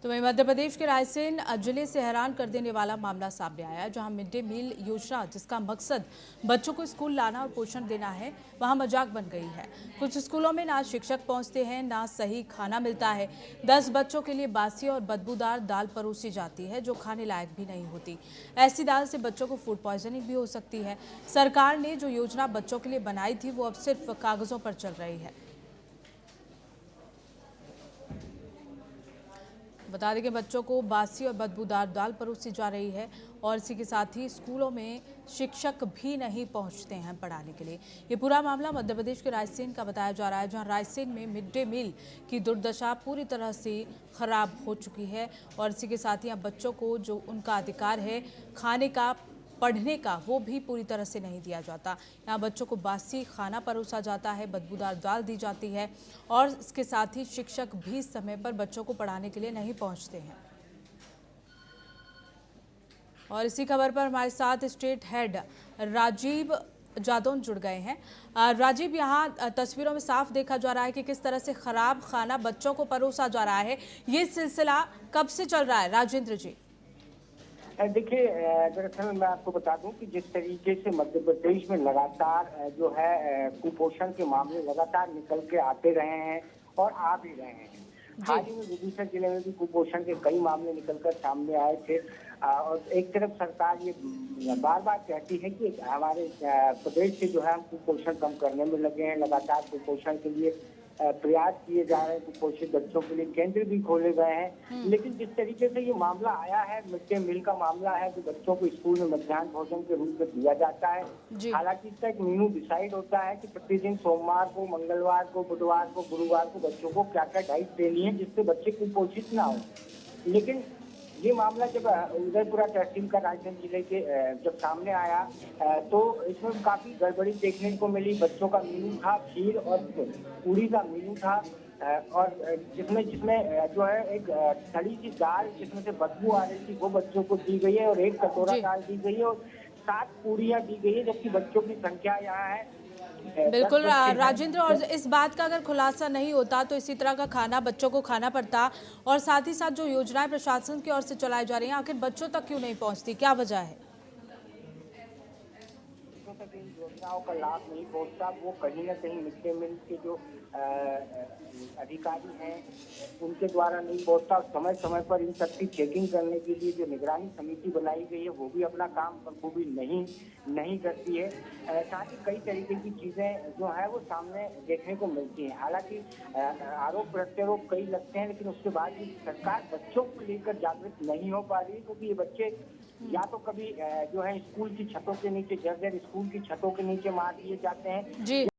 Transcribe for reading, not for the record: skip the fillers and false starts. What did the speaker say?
तो वहीं मध्य प्रदेश के रायसेन जिले से हैरान कर देने वाला मामला सामने आया है, जहां मिड डे मील योजना जिसका मकसद बच्चों को स्कूल लाना और पोषण देना है, वहां मजाक बन गई है। कुछ स्कूलों में ना शिक्षक पहुंचते हैं, ना सही खाना मिलता है। 10 बच्चों के लिए बासी और बदबूदार दाल परोसी जाती है, जो खाने लायक भी नहीं होती। ऐसी दाल से बच्चों को फूड पॉइजनिंग भी हो सकती है। सरकार ने जो योजना बच्चों के लिए बनाई थी, वो अब सिर्फ कागजों पर चल रही है। बता दें कि बच्चों को बासी और बदबूदार दाल परोसी जा रही है और इसी के साथ ही स्कूलों में शिक्षक भी नहीं पहुंचते हैं पढ़ाने के लिए। ये पूरा मामला मध्य प्रदेश के रायसेन का बताया जा रहा है, जहां रायसेन में मिड डे मील की दुर्दशा पूरी तरह से खराब हो चुकी है और इसी के साथ ही अब बच्चों को जो उनका अधिकार है खाने का, पढ़ने का, वो भी पूरी तरह से नहीं दिया जाता। यहाँ बच्चों को बासी खाना परोसा जाता है, बदबूदार दाल दी जाती है और इसके साथ ही शिक्षक भी समय पर बच्चों को पढ़ाने के लिए नहीं पहुंचते हैं। और इसी खबर पर हमारे साथ स्टेट हेड राजीव जादौन जुड़ गए हैं। राजीव, यहाँ तस्वीरों में साफ देखा जा रहा है कि किस तरह से खराब खाना बच्चों को परोसा जा रहा है। ये सिलसिला कब से चल रहा है राजेंद्र जी? देखिए, दरअसल मैं आपको बता दूं कि जिस तरीके से मध्य प्रदेश में लगातार जो है कुपोषण के मामले लगातार निकल के आते रहे हैं और आ भी रहे हैं। हाल ही में विदिशा जिले में भी कुपोषण के कई मामले निकलकर सामने आए थे और एक तरफ सरकार ये बार बार कहती है कि हमारे प्रदेश से जो है हम कुपोषण कम करने में लगे हैं। लगातार कुपोषण के लिए प्रयास किए जा रहे हैं, कुपोषित बच्चों के लिए केंद्र भी खोले गए हैं। लेकिन जिस तरीके से ये मामला आया है, मिड डे मील का मामला है, जो बच्चों को स्कूल में मध्याह्न भोजन के रूप में दिया जाता है। हालांकि इसका एक मेनू डिसाइड होता है कि प्रतिदिन सोमवार को, मंगलवार को, बुधवार को, गुरुवार को बच्चों को क्या क्या डाइट देनी है जिससे बच्चे कुपोषित ना हो। लेकिन ये मामला जब उदयपुरा तहसील का रायसेन जिले के जब सामने आया तो इसमें काफी गड़बड़ी देखने को मिली। बच्चों का मेनू था खीर और पूरी का मेनू था और जिसमें जो है एक सड़ी सी दाल जिसमें से बदबू आ रही थी वो बच्चों को दी गई है और एक कटोरा दाल दी गई है और 7 पूरियां दी गई है, जबकि बच्चों की संख्या यहाँ है। बिल्कुल राजेंद्र, और इस बात का अगर खुलासा नहीं होता तो इसी तरह का खाना बच्चों को खाना पड़ता और साथ ही साथ जो योजनाएं प्रशासन की ओर से चलाई जा रही हैं आखिर बच्चों तक क्यों नहीं पहुंचती, क्या वजह है? तक इन योजनाओं का लाभ नहीं पहुंचता, वो कहीं ना कहीं मिड डे मील के जो अधिकारी हैं उनके द्वारा नहीं पहुंचता। समय समय पर इन सबकी चेकिंग करने के लिए जो निगरानी समिति बनाई गई है वो भी अपना काम बखूबी नहीं करती है। साथ ही कई तरीके की चीजें जो है वो सामने देखने को मिलती हैं। हालांकि आरोप प्रत्यारोप कई लगते हैं, लेकिन उसके बाद भी सरकार बच्चों को लेकर जागृत नहीं हो पा रही, क्योंकि ये बच्चे या तो कभी जो है स्कूल की छतों के नीचे, जर्जर स्कूल की छतों के नीचे मार दिए जाते हैं।